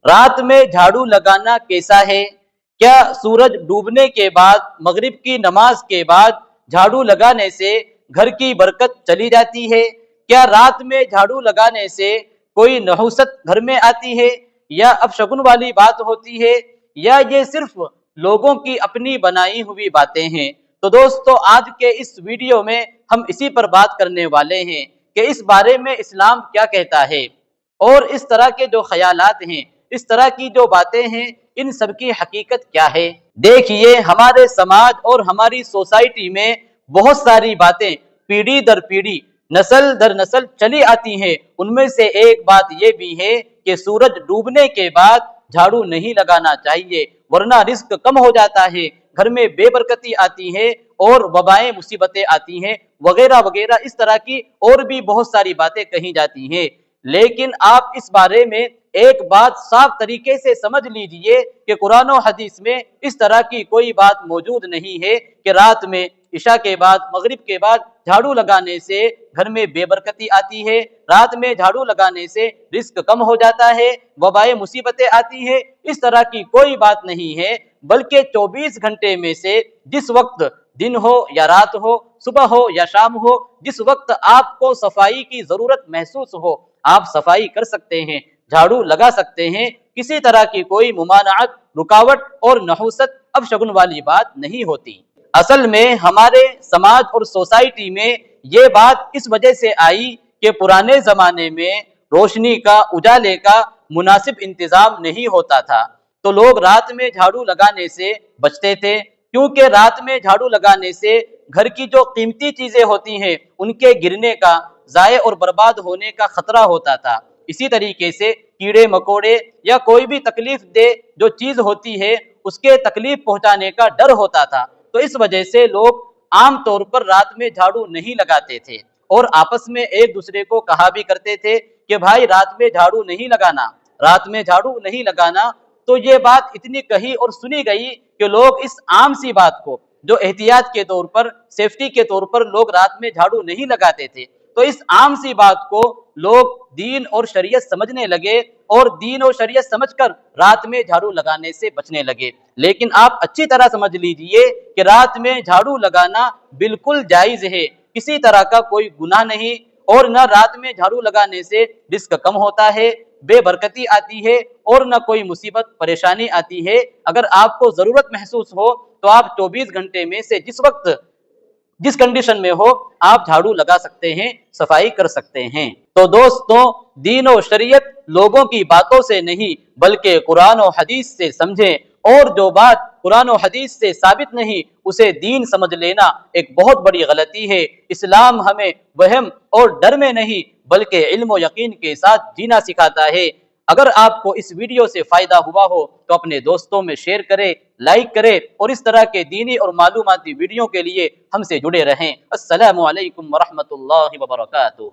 رات میں جھاڑو لگانا کیسا ہے؟ کیا سورج ڈوبنے کے بعد مغرب کی نماز کے بعد جھاڑو لگانے سے گھر کی برکت چلی جاتی ہے؟ کیا رات میں جھاڑو لگانے سے کوئی نحوست گھر میں آتی ہے یا اپشگن والی بات ہوتی ہے، یا یہ صرف لوگوں کی اپنی بنائی ہوئی باتیں ہیں؟ تو دوستو، آج کے اس ویڈیو میں ہم اسی پر بات کرنے والے ہیں کہ اس بارے میں اسلام کیا کہتا ہے، اور اس طرح کے جو خیالات ہیں، اس طرح کی جو باتیں ہیں، ان سب کی حقیقت کیا ہے۔ دیکھیے، ہمارے سماج اور ہماری سوسائٹی میں بہت ساری باتیں پیڑھی در پیڑھی، نسل در نسل چلی آتی ہیں۔ ان میں سے ایک بات یہ بھی ہے کہ سورج ڈوبنے کے بعد جھاڑو نہیں لگانا چاہیے، ورنہ رزق کم ہو جاتا ہے، گھر میں بے برکتی آتی ہے اور وبائیں مصیبتیں آتی ہیں، وغیرہ وغیرہ۔ اس طرح کی اور بھی بہت ساری باتیں کہی جاتی ہیں، لیکن آپ اس بارے میں ایک بات صاف طریقے سے سمجھ لیجئے کہ قرآن و حدیث میں اس طرح کی کوئی بات موجود نہیں ہے کہ رات میں عشاء کے بعد، مغرب کے بعد جھاڑو لگانے سے گھر میں بے برکتی آتی ہے، رات میں جھاڑو لگانے سے رزق کم ہو جاتا ہے، وبائیں مصیبتیں آتی ہیں۔ اس طرح کی کوئی بات نہیں ہے، بلکہ 24 گھنٹے میں سے جس وقت دن ہو یا رات ہو، صبح ہو یا شام ہو، جس وقت آپ کو صفائی کی ضرورت محسوس ہو، آپ صفائی کر سکتے ہیں، جھاڑو لگا سکتے ہیں۔ کسی طرح کی کوئی ممانعت، رکاوٹ اور نحوست اپشگن والی بات نہیں ہوتی۔ اصل میں ہمارے سماج اور سوسائٹی میں یہ بات اس وجہ سے آئی کہ پرانے زمانے میں روشنی کا، اجالے کا مناسب انتظام نہیں ہوتا تھا، تو لوگ رات میں جھاڑو لگانے سے بچتے تھے، کیونکہ رات میں جھاڑو لگانے سے گھر کی جو قیمتی چیزیں ہوتی ہیں ان کے گرنے کا، ضائع اور برباد ہونے کا خطرہ ہوتا تھا۔ اسی طریقے سے کیڑے مکوڑے یا کوئی بھی تکلیف دہ جو چیز ہوتی ہے اس کے تکلیف پہنچانے کا ڈر ہوتا تھا، تو اس وجہ سے لوگ عام طور پر رات میں جھاڑو نہیں لگاتے تھے، اور آپس میں ایک دوسرے کو کہا بھی کرتے تھے کہ بھائی رات میں جھاڑو نہیں لگانا، رات میں جھاڑو نہیں لگانا۔ تو یہ بات اتنی کہی اور سنی گئی کہ لوگ اس عام سی بات کو، جو احتیاط کے طور پر، سیفٹی کے طور پر لوگ رات میں جھاڑو نہیں لگاتے تھے، تو اس عام سی بات کو لوگ دین اور شریعت سمجھنے لگے، اور دین اور شریعت سمجھ کر رات میں جھاڑو لگانے سے بچنے لگے۔ لیکن آپ اچھی طرح سمجھ لیجئے کہ رات میں جھاڑو لگانا بالکل جائز ہے، کسی طرح کا کوئی گناہ نہیں، اور نہ رات میں جھاڑو لگانے سے رزق کم ہوتا ہے، بے برکتی آتی ہے، اور نہ کوئی مصیبت پریشانی آتی ہے۔ اگر آپ کو ضرورت محسوس ہو تو آپ 24 گھنٹے میں سے جس وقت، جس کنڈیشن میں ہو، آپ جھاڑو لگا سکتے ہیں، صفائی کر سکتے ہیں۔ تو دوستوں، دین و شریعت لوگوں کی باتوں سے نہیں بلکہ قرآن و حدیث سے سمجھیں، اور جو بات قرآن و حدیث سے ثابت نہیں اسے دین سمجھ لینا ایک بہت بڑی غلطی ہے۔ اسلام ہمیں وہم اور ڈر میں نہیں بلکہ علم و یقین کے ساتھ جینا سکھاتا ہے۔ اگر آپ کو اس ویڈیو سے فائدہ ہوا ہو تو اپنے دوستوں میں شیئر کریں، لائک کریں، اور اس طرح کے دینی اور معلوماتی ویڈیو کے لیے ہم سے جڑے رہیں۔ السلام علیکم ورحمۃ اللہ وبرکاتہ۔